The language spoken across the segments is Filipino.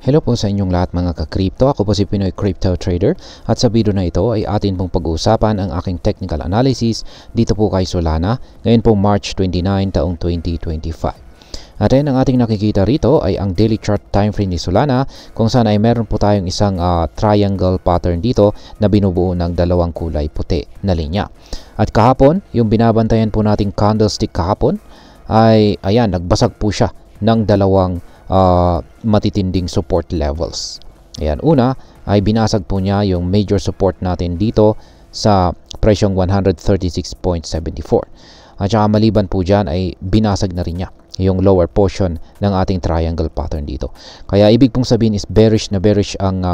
Hello po sa inyong lahat mga ka-crypto. Ako po si Pinoy Crypto Trader at sa video na ito ay atin pong pag-uusapan ang aking technical analysis dito po kay Solana ngayon po March 29 taong 2025. At ayun, ang ating nakikita rito ay ang daily chart time frame ni Solana kung saan ay meron po tayong isang triangle pattern dito na binubuo ng dalawang kulay puti na linya. At kahapon, yung binabantayan po nating candlestick kahapon ay ayan, nagbasag po siya ng dalawang matitinding support levels. Ayan, una ay binasag po niya yung major support natin dito sa presyong 136.74. At saka maliban po dyan ay binasag na rin niya yung lower portion ng ating triangle pattern dito. Kaya ibig pong sabihin is bearish ang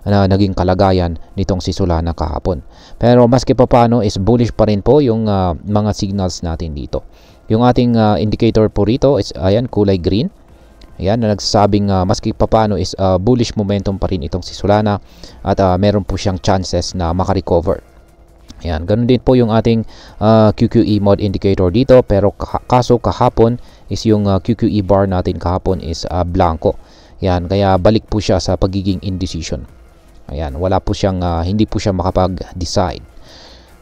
naging kalagayan nitong si Solana kahapon. Pero maski pa paano is bullish pa rin po yung mga signals natin dito. Yung ating indicator po rito is ayan, kulay green. Ayan, na nagsasabing maski papaano is bullish momentum pa rin itong si Solana at meron po siyang chances na makarecover. Ayan, ganun din po yung ating QQE mode indicator dito, pero kaso kahapon is yung QQE bar natin kahapon is blanco. Ayan, kaya balik po siya sa pagiging indecision. Ayan, wala po siyang hindi po siya makapag-decide.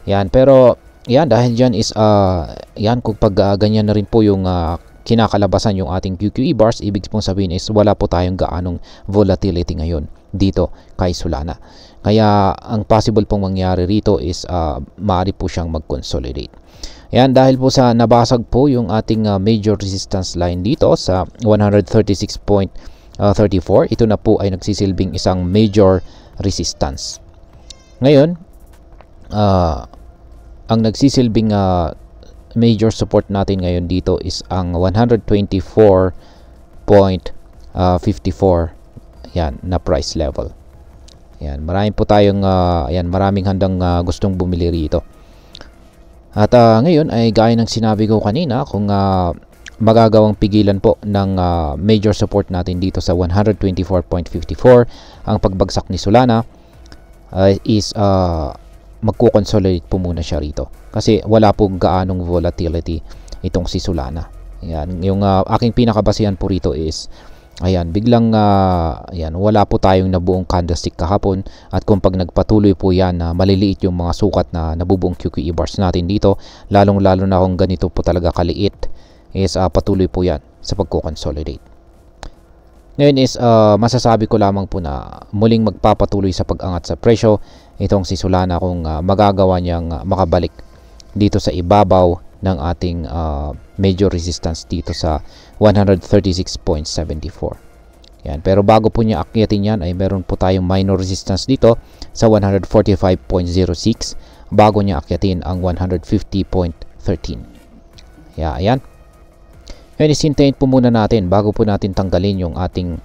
Ayan, pero ayan, dahil dyan is ayan, kung pag ganyan na rin po yung kinakalabasan yung ating QQE bars, ibig pong sabihin is wala po tayong gaanong volatility ngayon dito kay Solana. Kaya ang possible pong mangyari rito is maaari po siyang mag-consolidate. Ayan, dahil po sa nabasag po yung ating major resistance line dito sa 136.34, ito na po ay nagsisilbing isang major resistance. Ngayon, ang nagsisilbing major support natin ngayon dito is ang 124.54 yan na price level. Yan, marami po tayong yan, maraming handang gustong bumili rito. At ngayon ay gaya ng sinabi ko kanina, kung magagawang pigilan po ng major support natin dito sa 124.54 ang pagbagsak ni Solana is magko-consolidate po muna siya rito kasi wala pong gaanong volatility itong si Solana. Ayan, yung aking pinakabasihan po rito is ayan, biglang ayan, wala po tayong nabuong candlestick kahapon at kung pag nagpatuloy po yan na maliliit yung mga sukat na nabubuong QQE bars natin dito, lalong lalo na kung ganito po talaga kaliit is patuloy po yan sa pagko-consolidate. Ngayon is masasabi ko lamang po na muling magpapatuloy sa pag-angat sa presyo itong si Solana kung magagawa niyang makabalik dito sa ibabaw ng ating major resistance dito sa 136.74. Yan, pero bago po niya akyatin yan ay meron po tayong minor resistance dito sa 145.06 bago niya akyatin ang 150.13. Ayan. Ngayon isintayin po muna natin bago po natin tanggalin yung ating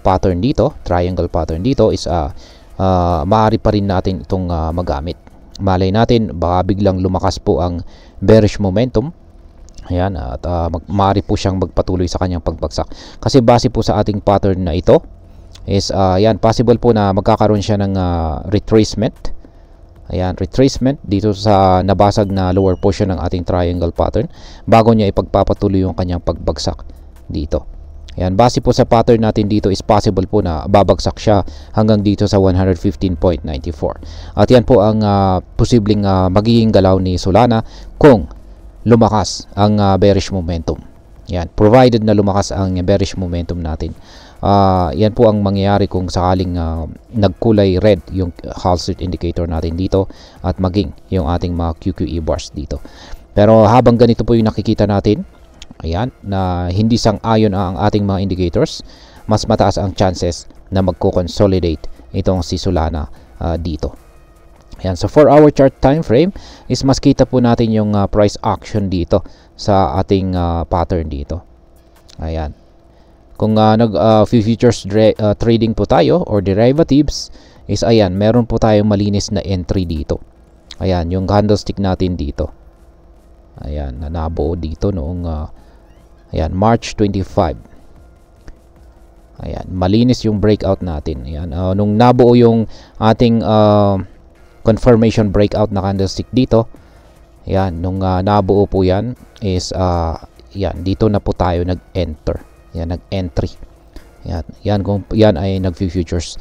pattern dito, triangle pattern dito is maaari pa rin natin itong magamit. Malay natin baka biglang lumakas po ang bearish momentum. Ayan, at maaari po siyang magpatuloy sa kanyang pagbagsak. Kasi base po sa ating pattern na ito is ayan, possible po na magkakaroon siya ng retracement. Ayan, retracement dito sa nabasag na lower portion ng ating triangle pattern bago niya ipagpapatuloy yung kanyang pagbagsak dito. Ayan, base po sa pattern natin dito is possible po na babagsak siya hanggang dito sa 115.94. At yan po ang posibleng magiging galaw ni Solana kung lumakas ang bearish momentum. Yan, provided na lumakas ang bearish momentum natin. Yan po ang mangyayari kung sakaling nagkulay red yung Halstead indicator natin dito at maging yung ating mga QQE bars dito. Pero habang ganito po yung nakikita natin, ayan, na hindi sang-ayon ang ating mga indicators, mas mataas ang chances na magko-consolidate itong si Solana dito. Ayan, so 4-hour chart time frame is mas kita po natin yung price action dito sa ating pattern dito. Ayan. Kung nag-futures trading po tayo or derivatives is ayan, meron po tayong malinis na entry dito. Ayan, yung candlestick natin dito. Ayan, na nabuo dito noong ayan, March 25. Ayan, malinis yung breakout natin. Ayan, nung nabuo yung ating confirmation breakout na candlestick dito, ayan, nung nabuo po yan is yan, dito na po tayo nag-enter. Yan, nag-entry. Yan ay nag-futures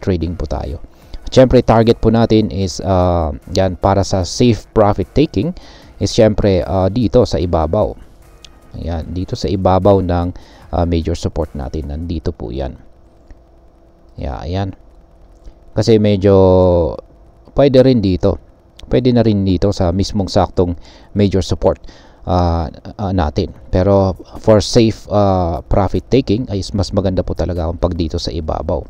trading po tayo. Siyempre, target po natin is yan para sa safe profit taking is siyempre dito sa ibabaw. Ayan, dito sa ibabaw ng major support natin. Nandito po yan. Ayan. Kasi medyo pwede rin dito. Pwede na rin dito sa mismong saktong major support natin. Pero for safe profit taking ay mas maganda po talaga kung pag dito sa ibabaw.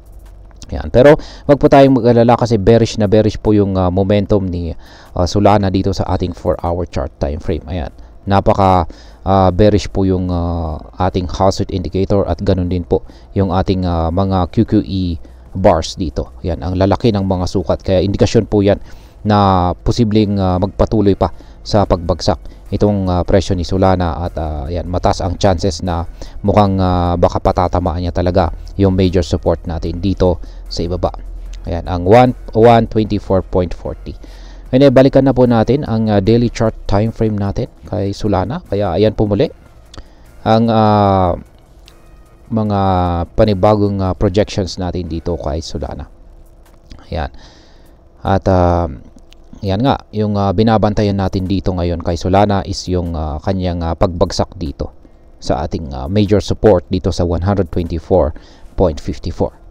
Yan. Pero wag po tayong mag-alala kasi bearish po yung momentum ni Solana dito sa ating 4-hour chart time frame. Ayan. Napaka bearish po yung ating hazard indicator at ganun din po yung ating mga QQE bars dito. Yan, ang lalaki ng mga sukat. Kaya indikasyon po yan na posibleng magpatuloy pa sa pagbagsak itong presyo ni Solana at yan, mataas ang chances na mukhang baka patatamaan niya talaga yung major support natin dito sa ibaba. Ayan, ang 124.40. Ngayon, balikan na po natin ang daily chart time frame natin kay Solana. Kaya ayan po muli ang mga panibagong projections natin dito kay Solana. Ayan. At yan nga, yung binabantayan natin dito ngayon kay Solana is yung kanyang pagbagsak dito sa ating major support dito sa 124.54.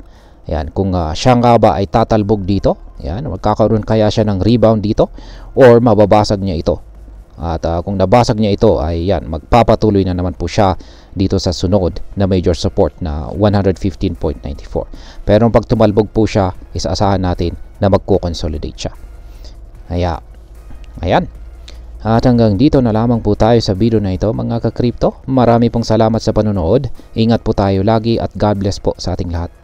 Yan, kung siya nga ba ay tatalbog dito, yan, magkakaroon kaya siya ng rebound dito or mababasag niya ito. At kung nabasag niya ito ay yan, magpapatuloy na naman po siya dito sa sunod na major support na 115.94. Pero pag tumalbog po siya, isaasahan natin na magko-consolidate siya. Ayan. At hanggang dito na lamang po tayo sa video na ito mga ka-crypto. Marami pong salamat sa panonood. Ingat po tayo lagi at God bless po sa ating lahat.